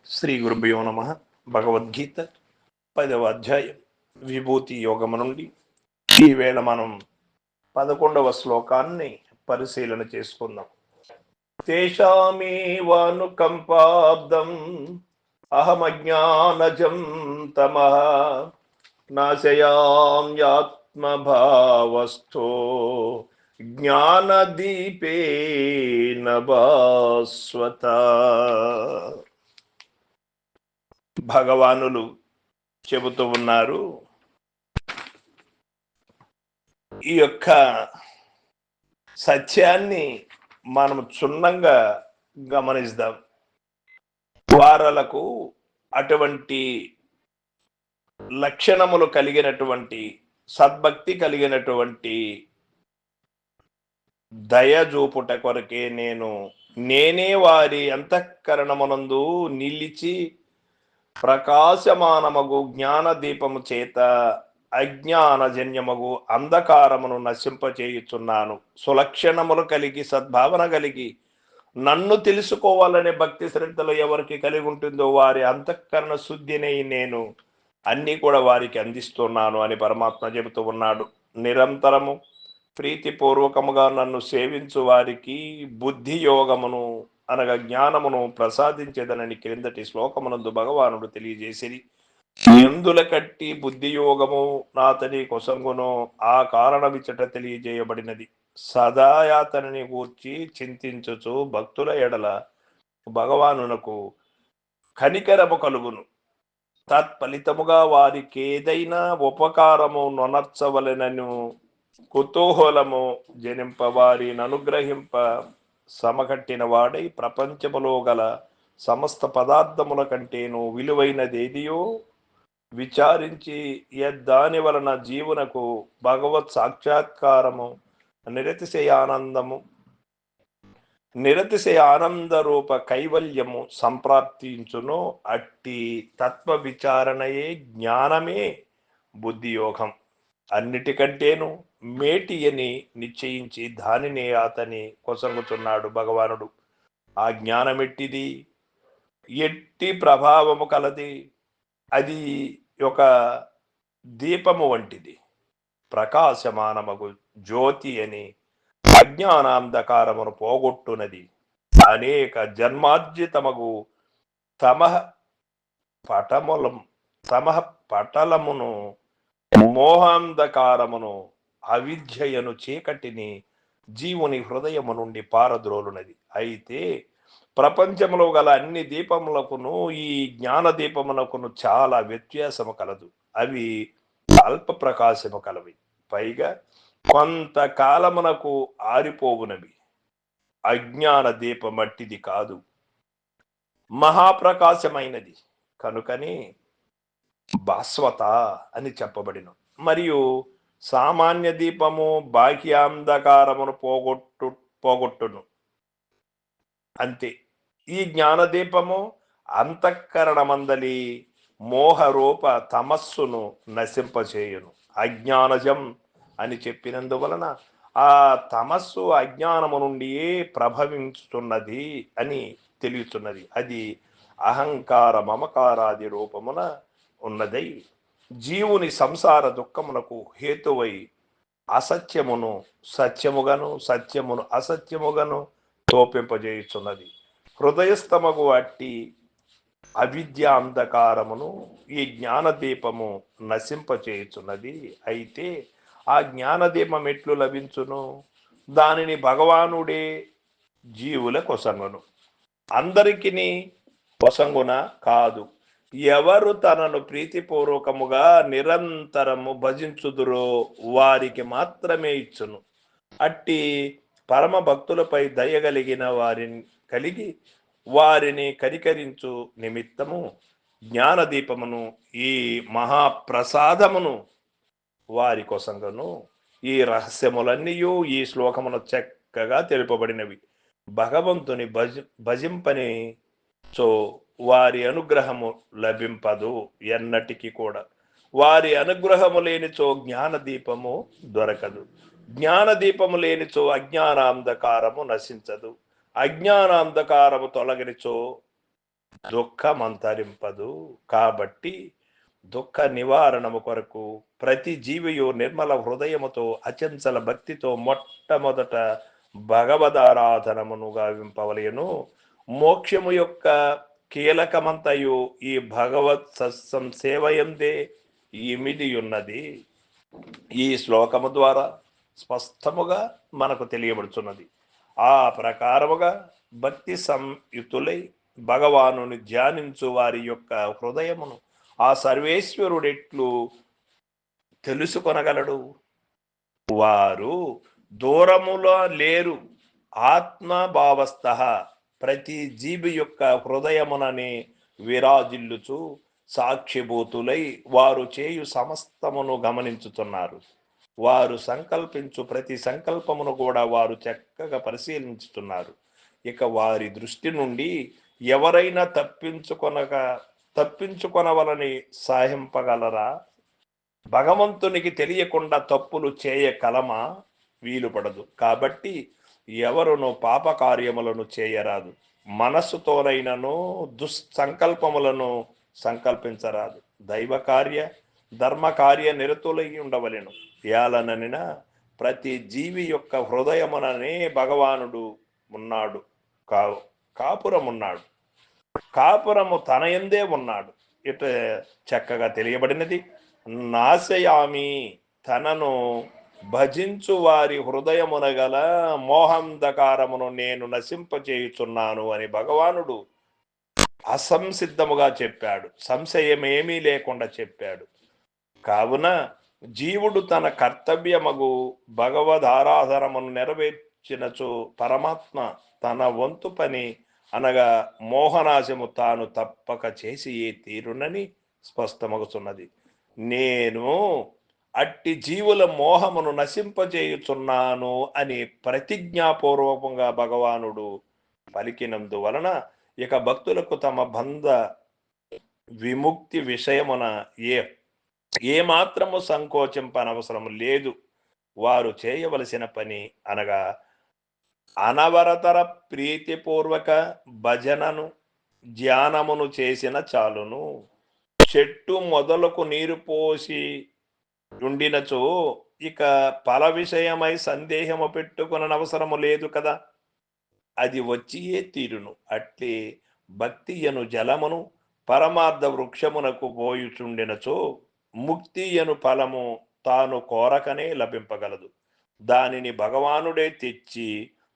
శ్రీ గురుభ్యో నమ. భగవద్గీత 10వ అధ్యాయం విభూతి యోగము నుండి ఈవేళ మనం 11వ శ్లోకాన్ని పరిశీలన చేసుకుందాం. తేషామేవానుకంపాబ్దం అహమజ్ఞానజం తమః నాశయామ్యాత్మభావస్థో జ్ఞానదీపేన భాస్వత. భగవానులు చెబుతూ ఉన్నారు, ఈ యొక్క సత్యాన్ని మనం క్షుణ్ణంగా గమనిద్దాం. వారలకు అటువంటి లక్షణములు కలిగినటువంటి సద్భక్తి కలిగినటువంటి దయజూపుట కొరకే నేనే వారి అంతఃకరణమునందు నిలిచి ప్రకాశమానమగు జ్ఞాన దీపము చేత అజ్ఞానజన్యమగు అంధకారమును నశింపచేయుచున్నాను. సులక్షణములు కలిగి సద్భావన కలిగి నన్ను తెలుసుకోవాలనే భక్తి శ్రద్ధలు ఎవరికి కలిగి ఉంటుందో వారి అంతఃకరణ శుద్ధిని నేను అన్నీ కూడా వారికి అందిస్తున్నాను అని పరమాత్మ చెబుతూ ఉన్నాడు. నిరంతరము ప్రీతిపూర్వకముగా నన్ను సేవించు వారికి బుద్ధి యోగమును అనగా జ్ఞానమును ప్రసాదించేదనని క్రిందటి శ్లోకమునందు భగవానుడు తెలియజేసిరి. ఎందుల కట్టి బుద్ధియోగము నాతని కొసంగును ఆ కారణమిచ్చట తెలియజేయబడినది. సదాయాతనని గూర్చి చింతించుచు భక్తుల ఎడల భగవానునకు కనికరము కలుగును. తత్ఫలితముగా వారికి ఏదైనా ఉపకారము నొనర్చవలెనను కుతూహలము జనింప వారిని అనుగ్రహింప సమకట్టిన వాడై ప్రపంచములో గల సమస్త పదార్థముల కంటేను విలువైనదేదియో విచారించి దాని వలన జీవునకు భగవత్ సాక్షాత్కారము నిరతిశయ ఆనంద రూప కైవల్యము సంప్రాప్తించును. అట్టి తత్వ విచారణయే జ్ఞానమే బుద్ధియోగం. అన్నిటికంటేను మేటి అని నిశ్చయించి దానిని అతని కొసంగుచున్నాడు భగవానుడు. ఆ జ్ఞానమెట్టిది, ఎట్టి ప్రభావము కలది. అది ఒక దీపము వంటిది, ప్రకాశమానమగు జ్యోతి అని అజ్ఞానాంధకారమును పోగొట్టునది. అనేక జన్మార్జితమగు తమః పటలమును మోహాంధకారమును అవిద్యయను చీకటిని జీవుని హృదయము నుండి పారద్రోలునది. అయితే ప్రపంచంలో గల అన్ని దీపములకును ఈ జ్ఞాన దీపమునకును చాలా వ్యత్యాసము కలదు. అవి అల్ప ప్రకాశము కలవి, పైగా కొంతకాలమునకు ఆరిపోవునవి. అజ్ఞాన దీపం మట్టిది కాదు, మహాప్రకాశమైనది కనుకనే భాస్వత అని చెప్పబడిన. మరియు సామాన్య దీపము బాహ్యాంధకారమును పోగొట్టును అంతే. ఈ జ్ఞానదీపము అంతఃకరణమందలి మోహరూప తమస్సును నశింపచేయును. అజ్ఞానజం అని చెప్పినందువలన ఆ తమస్సు అజ్ఞానము నుండియే ప్రభవించుతున్నది అని తెలియచున్నది. అది అహంకార మమకారాది రూపమున ఉన్నదై జీవుని సంసార దుఃఖమునకు హేతువై అసత్యమును సత్యముగాను సత్యమును అసత్యముగాను తోపింపజేయుచున్నది. హృదయస్థమగు అట్టి అవిద్య అంధకారమును ఈ జ్ఞానదీపము నశింపచేయుచున్నది. అయితే ఆ జ్ఞానదీపం ఎట్లు లభించును? దానిని భగవానుడే జీవుల కొసంగును, అందరికిని కొసంగున కాదు. ఎవరు తనను ప్రీతిపూర్వకముగా నిరంతరము భజించుదురో వారికి మాత్రమే ఇచ్చును. అట్టి పరమ భక్తులపై దయగలిగిన వారిని కనికరించు నిమిత్తము జ్ఞానదీపమును ఈ మహాప్రసాదమును వారి కోసంగాను ఈ రహస్యములన్నీ ఈ శ్లోకమును చక్కగా తెలుపబడినవి. భగవంతుని భజింపని సో వారి అనుగ్రహము లభింపదు ఎన్నటికీ కూడా. వారి అనుగ్రహము లేనిచో జ్ఞానదీపము దొరకదు. జ్ఞానదీపము లేనిచో అజ్ఞానాంధకారము నశించదు. అజ్ఞానాంధకారము తొలగినిచో దుఃఖమంతరింపదు. కాబట్టి దుఃఖ నివారణము కొరకు ప్రతి జీవియు నిర్మల హృదయముతో అచంచల భక్తితో మొట్టమొదట భగవదారాధనమును గావింపవలెను. మోక్షము యొక్క కీలకమంతయు ఈ భగవత్ సంసేవయందే ఇమిడి ఉన్నది. ఈ శ్లోకము ద్వారా స్పష్టముగా మనకు తెలియబడుతున్నది. ఆ ప్రకారముగా భక్తి సంయుతులై భగవానుని ధ్యానించు వారి యొక్క హృదయమును ఆ సర్వేశ్వరుడెట్లు తెలుసుకొనగలడు? వారు దూరములో లేరు, ఆత్మభావస్థ ప్రతి జీవి యొక్క హృదయమునని విరాజిల్లుచు సాక్షిభూతులై వారు చేయు సమస్తమును గమనించుతున్నారు. వారు సంకల్పించు ప్రతి సంకల్పమును కూడా వారు చక్కగా పరిశీలించుతున్నారు. ఇక వారి దృష్టి నుండి ఎవరైనా తప్పించుకొనవలని సాహింపగలరా? భగవంతునికి తెలియకుండా తప్పులు చేయకలమా? వీలుపడదు. కాబట్టి ఎవరును పాపకార్యములను చేయరాదు. మనస్సుతోనైనను దుస్సంకల్పములను సంకల్పించరాదు. దైవ కార్య ధర్మ కార్య నిరతులై ఉండవలెను. యాలననిన ప్రతి జీవి యొక్క హృదయముననే భగవానుడు ఉన్నాడు. కాపురమున్నాడు. కాపురము తన ఎందే ఉన్నాడు. ఇట చక్కగా తెలియబడినది. నాశయామి తనను భజించు వారి హృదయమున గల మోహంధకారమును నేను నశింపచేయుచున్నాను అని భగవానుడు అసంసిద్ధముగా చెప్పాడు. సంశయమేమీ లేకుండా చెప్పాడు. కావున జీవుడు తన కర్తవ్యమగు భగవదారాధనమును నెరవేర్చినచో పరమాత్మ తన వంతు పని అనగా మోహనాశము తాను తప్పక చేసి తీరునని స్పష్టమగుతున్నది. నేను అట్టి జీవుల మోహమును నశింపజేయుచున్నాను అని ప్రతిజ్ఞాపూర్వకంగా భగవానుడు పలికినందువలన ఇక భక్తులకు తమ బంధ విముక్తి విషయమున ఏమాత్రము సంకోచింపనవసరం లేదు. వారు చేయవలసిన పని అనగా అనవరతర ప్రీతిపూర్వక భజనను ధ్యానమును చేసిన చాలును. చెట్టు మొదలకు నీరు పోసి ఉండినచో ఇక ఫల విషయమై సందేహము పెట్టుకునవసరము లేదు కదా, అది వచ్చియే తీరును. అట్లే భక్తి అను జలమును పరమార్థ వృక్షమునకు పోయుచుండినచో ముక్తి అను ఫలము తాను కోరకనే లభింపగలదు. దానిని భగవానుడే తెచ్చి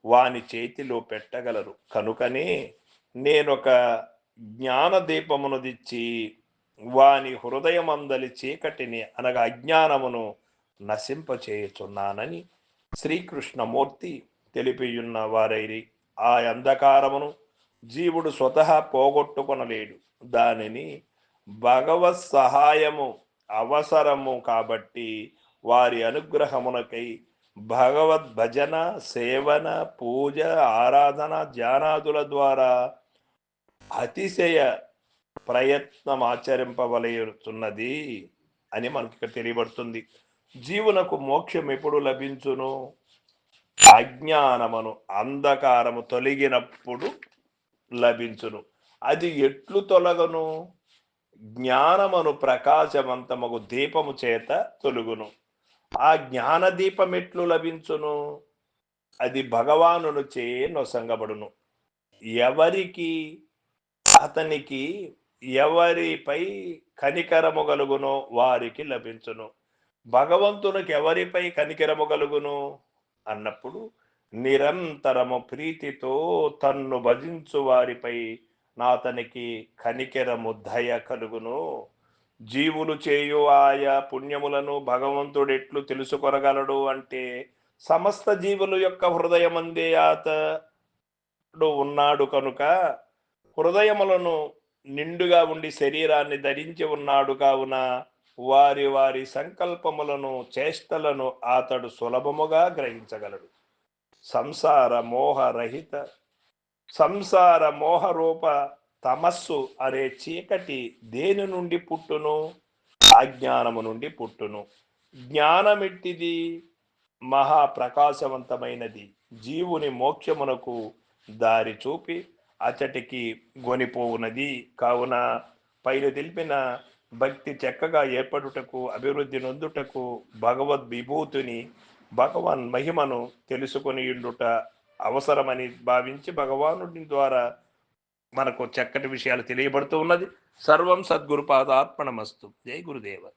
వాని చేతిలో పెట్టగలరు. కనుకనే నేనొక జ్ఞాన దీపమును తెచ్చి వాని హృదయమందలి చీకటిని అనగా అజ్ఞానమును నశింపచేయుచున్నానని శ్రీకృష్ణమూర్తి తెలిపియున్న వారైరి. ఆ అంధకారమును జీవుడు స్వతహా పోగొట్టుకొనలేడు. దానిని భగవత్ సహాయము అవసరము. కాబట్టి వారి అనుగ్రహమునకై భగవద్భజన, సేవన, పూజ, ఆరాధన, ధ్యానాదుల ద్వారా అతిశయ ప్రయత్నం ఆచరింపవలయుతున్నది అని మనకి ఇక్కడ తెలియబడుతుంది. జీవునకు మోక్షం ఎప్పుడు లభించును? అజ్ఞానమును అంధకారము తొలగినప్పుడు లభించును. అది ఎట్లు తొలగను? జ్ఞానమును ప్రకాశవంతమగు దీపము చేత తొలుగును. ఆ జ్ఞాన దీపం ఎట్లు లభించును? అది భగవానును చే నొసంగబడును. ఎవరికి అతనికి ఎవరిపై కనికరము కలుగునో వారికి లభించును. భగవంతునికి ఎవరిపై కనికరము కలుగును అన్నప్పుడు నిరంతరము ప్రీతితో తన్ను భజించు వారిపై నాతనికి కనికరము దయ కలుగును. జీవులు చేయు ఆయా పుణ్యములను భగవంతుడు ఎట్లు తెలుసుకొనగలడు అంటే సమస్త జీవుల యొక్క హృదయమందే అతడు ఉన్నాడు కనుక హృదయములను నిండుగా ఉండి శరీరాన్ని ధరించి ఉన్నాడు. కావున వారి వారి సంకల్పములను చేష్టలను అతడు సులభముగా గ్రహించగలడు. సంసార మోహరూప తమస్సు అనే చీకటి దేని నుండి పుట్టును? అజ్ఞానము నుండి పుట్టును. జ్ఞానమిట్టిది మహాప్రకాశవంతమైనది. జీవుని మోక్షమునకు దారి చూపి అచటికి గొనిపోవునది. కావున పైన తెలిపిన భక్తి చక్కగా ఏర్పడుటకు, అభివృద్ధి నొందుటకు, భగవద్ విభూతిని, భగవాన్ మహిమను తెలుసుకొని ఉండుట అవసరమని భావించి భగవానుడి ద్వారా మనకు చక్కటి విషయాలు తెలియబడుతూ ఉన్నది. సర్వం సద్గురు పాదార్పణమస్తు. జై గురుదేవ.